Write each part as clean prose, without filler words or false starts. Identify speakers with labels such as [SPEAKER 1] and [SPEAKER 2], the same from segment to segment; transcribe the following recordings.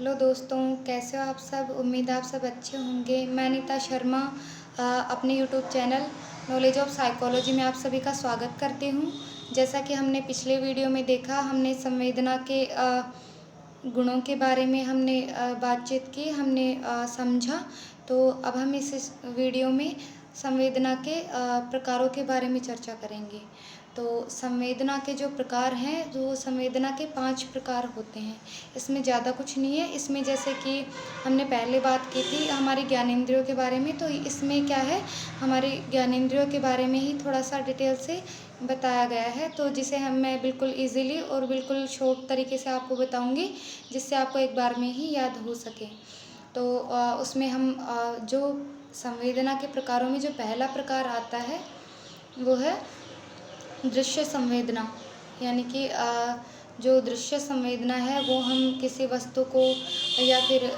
[SPEAKER 1] Hello दोस्तों, कैसे हो आप सब। उम्मीद है आप सब अच्छे होंगे। मैं अनीता शर्मा अपने YouTube channel knowledge of psychology में आप सभी का स्वागत करती हूँ। जैसा कि हमने पिछले वीडियो में देखा, हमने संवेदना के गुणों के बारे में हमने बातचीत की, हमने समझा। तो अब हम इस वीडियो में संवेदना के प्रकारों के बारे में चर्चा करेंगे। तो संवेदना के जो प्रकार हैं, जो संवेदना के 5 प्रकार होते हैं। इसमें ज़्यादा कुछ नहीं है। इसमें जैसे कि हमने पहले बात की थी हमारी ज्ञानेंद्रियों के बारे में, तो इसमें क्या है, हमारी ज्ञानेंद्रियों के बारे में ही थोड़ा सा डिटेल से बताया गया है। तो जिसे मैं बिल्कुल इजीली और बिल्कुल शॉर्ट तरीके से आपको बताऊंगी, जिससे आपको एक बार में ही याद हो सके। तो उसमें हम जो संवेदना के प्रकारों में जो पहला प्रकार आता है वो है दृश्य संवेदना। यानी कि जो दृश्य संवेदना है वो हम किसी वस्तु को या फिर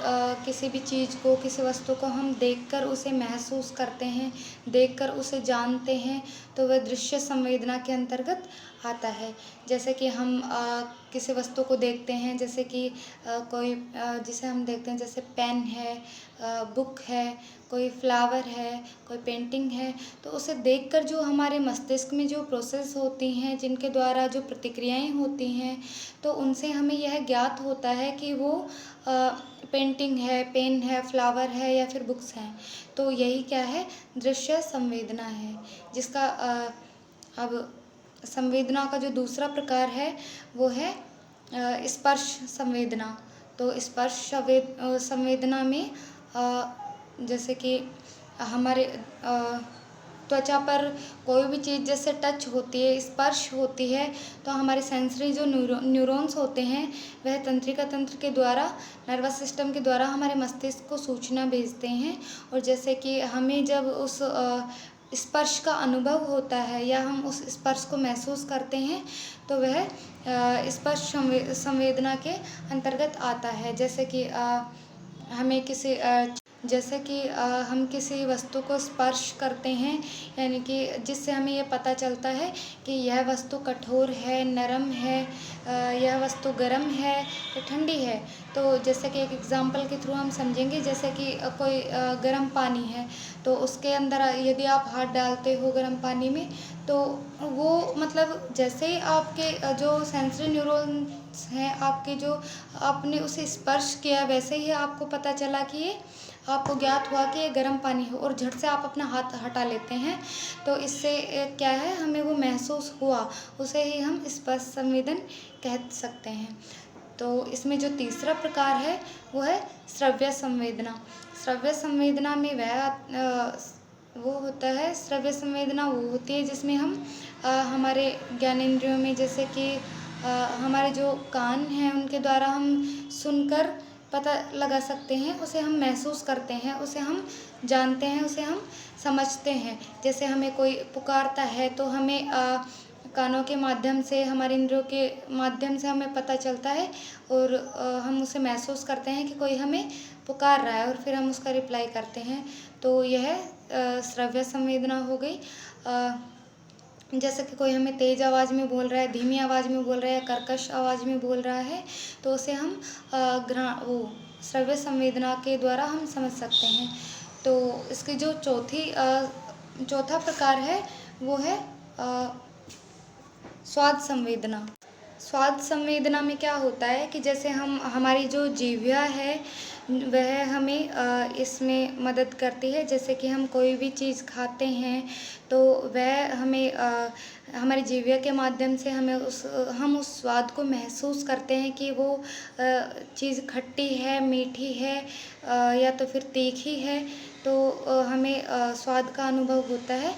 [SPEAKER 1] किसी भी चीज़ को, किसी वस्तु को हम देखकर उसे महसूस करते हैं, देखकर उसे जानते हैं, तो वह दृश्य संवेदना के अंतर्गत आता है। जैसे कि हम किसी वस्तु को देखते हैं, जैसे कि कोई जिसे हम देखते हैं, जैसे पेन है, बुक है, कोई फ्लावर है, कोई पेंटिंग है, तो उसे देखकर जो हमारे मस्तिष्क में जो प्रोसेस होती हैं, जिनके द्वारा जो प्रतिक्रियाएं होती हैं, तो उनसे हमें यह ज्ञात होता है कि वो पेंटिंग है, पेन है, फ्लावर है या फिर बुक्स हैं। तो यही क्या है, दृश्य संवेदना है। जिसका अब संवेदना का जो दूसरा प्रकार है वो है स्पर्श संवेदना। तो स्पर्श संवेदना में जैसे कि हमारे त्वचा पर कोई भी चीज़ जैसे टच होती है, स्पर्श होती है, तो हमारे सेंसरी जो न्यूरॉन्स होते हैं वह तंत्रिका तंत्र के द्वारा, नर्वस सिस्टम के द्वारा हमारे मस्तिष्क को सूचना भेजते हैं। और जैसे कि हमें जब उस स्पर्श का अनुभव होता है या हम उस स्पर्श को महसूस करते हैं, तो वह स्पर्श संवेदना के अंतर्गत आता है। जैसे कि हमें किसी जैसे कि हम किसी वस्तु को स्पर्श करते हैं, यानी कि जिससे हमें ये पता चलता है कि यह वस्तु कठोर है, नरम है, यह वस्तु गर्म है या ठंडी है। तो जैसे कि एक एग्जांपल के थ्रू हम समझेंगे, जैसे कि कोई गर्म पानी है, तो उसके अंदर यदि आप हाथ डालते हो गर्म पानी में, तो वो मतलब जैसे ही आपके जो सेंसरी न्यूरॉन्स हैं, आपके जो आपने उसे स्पर्श किया, वैसे ही आपको पता चला कि ये, आपको ज्ञात हुआ कि ये गर्म पानी है, और झट से आप अपना हाथ हटा लेते हैं। तो इससे क्या है, हमें वो महसूस हुआ, उसे ही हम स्पर्श संवेदन कह सकते हैं। तो इसमें जो तीसरा प्रकार है वो है श्रव्य संवेदना। श्रव्य संवेदना में वो होता है, श्रव्य संवेदना वो होती है जिसमें हम हमारे ज्ञानेंद्रियों में, जैसे कि हमारे जो कान हैं उनके द्वारा हम सुनकर पता लगा सकते हैं, उसे हम महसूस करते हैं, उसे हम जानते हैं, उसे हम समझते हैं। जैसे हमें कोई पुकारता है तो हमें कानों के माध्यम से, हमारे इंद्रियों के माध्यम से हमें पता चलता है, और हम उसे महसूस करते हैं कि कोई हमें पुकार रहा है, और फिर हम उसका रिप्लाई करते हैं। तो यह श्रव्य संवेदना हो गई। जैसे कि कोई हमें तेज़ आवाज़ में बोल रहा है, धीमी आवाज़ में बोल रहा है, कर्कश आवाज़ में बोल रहा है, तो उसे हम श्रव्य संवेदना के द्वारा हम समझ सकते हैं। तो इसकी जो चौथा प्रकार है वो है स्वाद संवेदना। स्वाद संवेदना में क्या होता है कि जैसे हमारी जो जीह्वा है वह हमें इसमें मदद करती है। जैसे कि हम कोई भी चीज़ खाते हैं तो वह हमें हमारी जीह्वा के माध्यम से हम उस स्वाद को महसूस करते हैं कि वो चीज़ खट्टी है, मीठी है, या तो फिर तीखी है। तो हमें स्वाद का अनुभव होता है,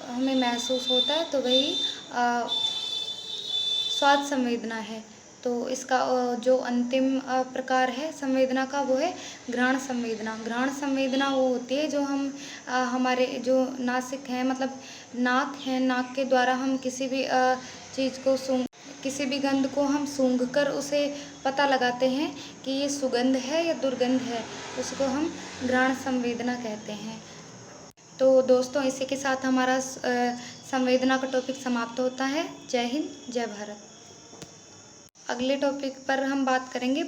[SPEAKER 1] हमें महसूस होता है, तो वही स्वाद संवेदना है। तो इसका जो अंतिम प्रकार है संवेदना का वो है घ्राण संवेदना। घ्राण संवेदना वो होती है जो हम हमारे जो नासिक हैं, मतलब नाक है, नाक के द्वारा हम किसी भी चीज़ को किसी भी गंध को हम सूंघकर उसे पता लगाते हैं कि ये सुगंध है या दुर्गंध है, उसको हम घ्राण संवेदना कहते हैं। तो दोस्तों, इसी के साथ हमारा संवेदना का टॉपिक समाप्त होता है। जय हिंद, जय भारत। अगले टॉपिक पर हम बात करेंगे